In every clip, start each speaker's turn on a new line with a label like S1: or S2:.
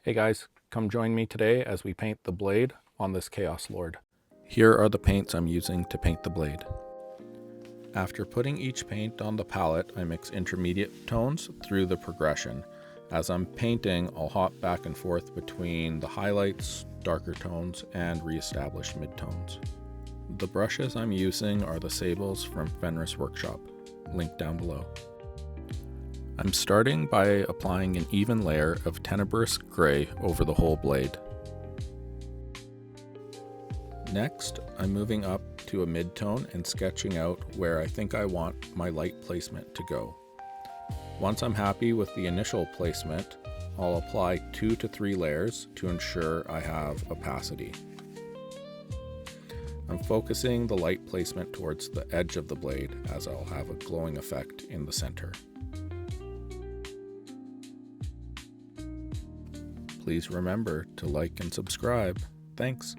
S1: Hey guys, come join me today as we paint the blade on this Chaos Lord. Here are the paints I'm using to paint the blade. After putting each paint on the palette, I mix intermediate tones through the progression. As I'm painting, I'll hop back and forth between the highlights, darker tones, and re-established midtones. The brushes I'm using are the Sables from Fenris Workshop, linked down below. I'm starting by applying an even layer of tenebrous gray over the whole blade. Next, I'm moving up to a mid-tone and sketching out where I think I want my light placement to go. Once I'm happy with the initial placement, I'll apply 2 to 3 layers to ensure I have opacity. I'm focusing the light placement towards the edge of the blade as I'll have a glowing effect in the center. Please remember to like and subscribe. Thanks.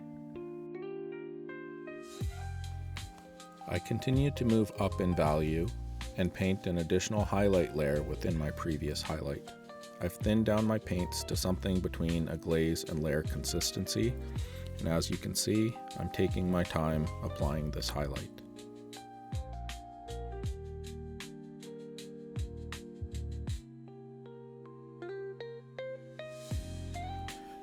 S1: I continue to move up in value and paint an additional highlight layer within my previous highlight. I've thinned down my paints to something between a glaze and layer consistency, and as you can see, I'm taking my time applying this highlight.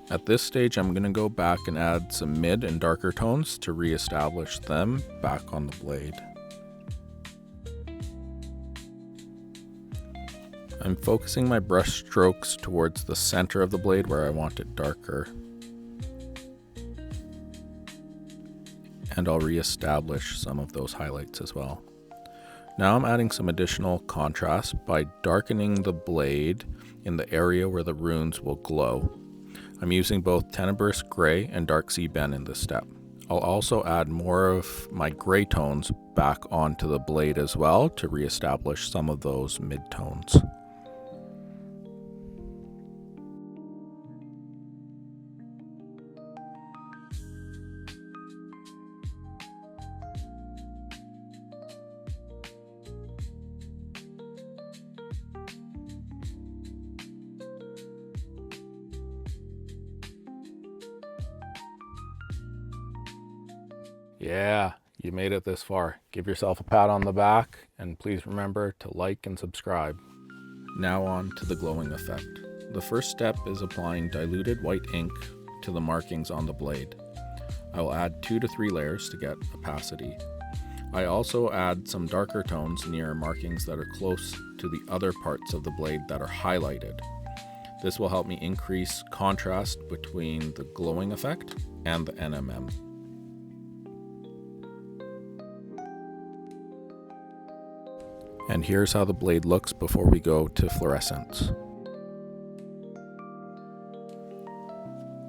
S1: At this stage, I'm going to go back and add some mid and darker tones to re-establish them back on the blade. I'm focusing my brush strokes towards the center of the blade where I want it darker. And I'll re-establish some of those highlights as well. Now I'm adding some additional contrast by darkening the blade in the area where the runes will glow. I'm using both tenebrous gray and dark sea ben in this step. I'll also add more of my gray tones back onto the blade as well to re-establish some of those mid-tones. Yeah, you made it this far. Give yourself a pat on the back, and please remember to like and subscribe. Now on to the glowing effect. The first step is applying diluted white ink to the markings on the blade. I will add 2 to 3 layers to get opacity. I also add some darker tones near markings that are close to the other parts of the blade that are highlighted. This will help me increase contrast between the glowing effect and the NMM. And here's how the blade looks before we go to fluorescence.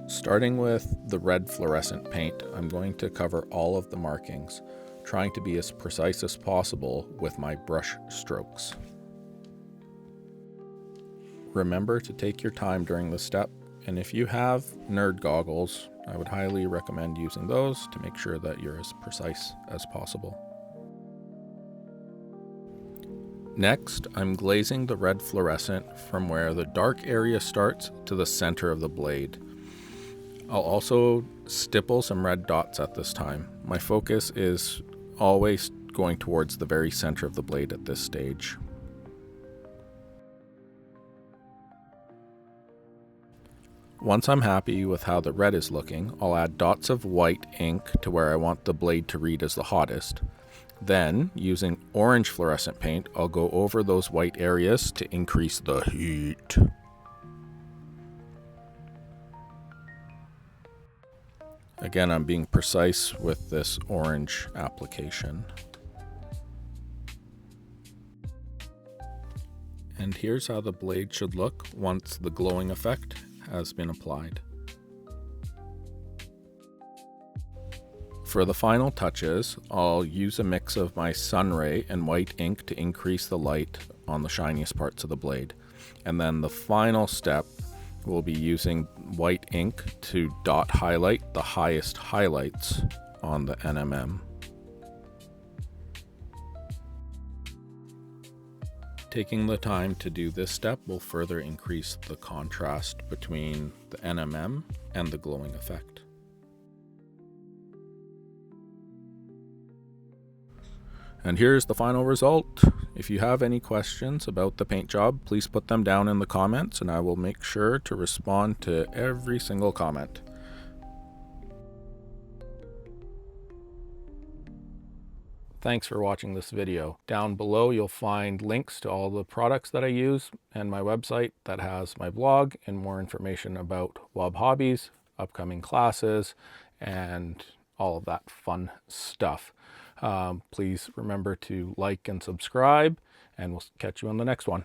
S1: Starting with the red fluorescent paint, I'm going to cover all of the markings, trying to be as precise as possible with my brush strokes. Remember to take your time during this step, and if you have nerd goggles, I would highly recommend using those to make sure that you're as precise as possible. Next, I'm glazing the red fluorescent from where the dark area starts to the center of the blade. I'll also stipple some red dots at this time. My focus is always going towards the very center of the blade at this stage. Once I'm happy with how the red is looking, I'll add dots of white ink to where I want the blade to read as the hottest. Then, using orange fluorescent paint, I'll go over those white areas to increase the heat. Again, I'm being precise with this orange application. And here's how the blade should look once the glowing effect has been applied. For the final touches, I'll use a mix of my Sunray and white ink to increase the light on the shiniest parts of the blade. And then the final step will be using white ink to dot highlight the highest highlights on the NMM. Taking the time to do this step will further increase the contrast between the NMM and the glowing effect. And here's the final result. If you have any questions about the paint job, please put them down in the comments and I will make sure to respond to every single comment. Thanks for watching this video. Down below you'll find links to all the products that I use and my website that has my blog and more information about WOB hobbies, upcoming classes, and all of that fun stuff. Please remember to like and subscribe, and we'll catch you on the next one.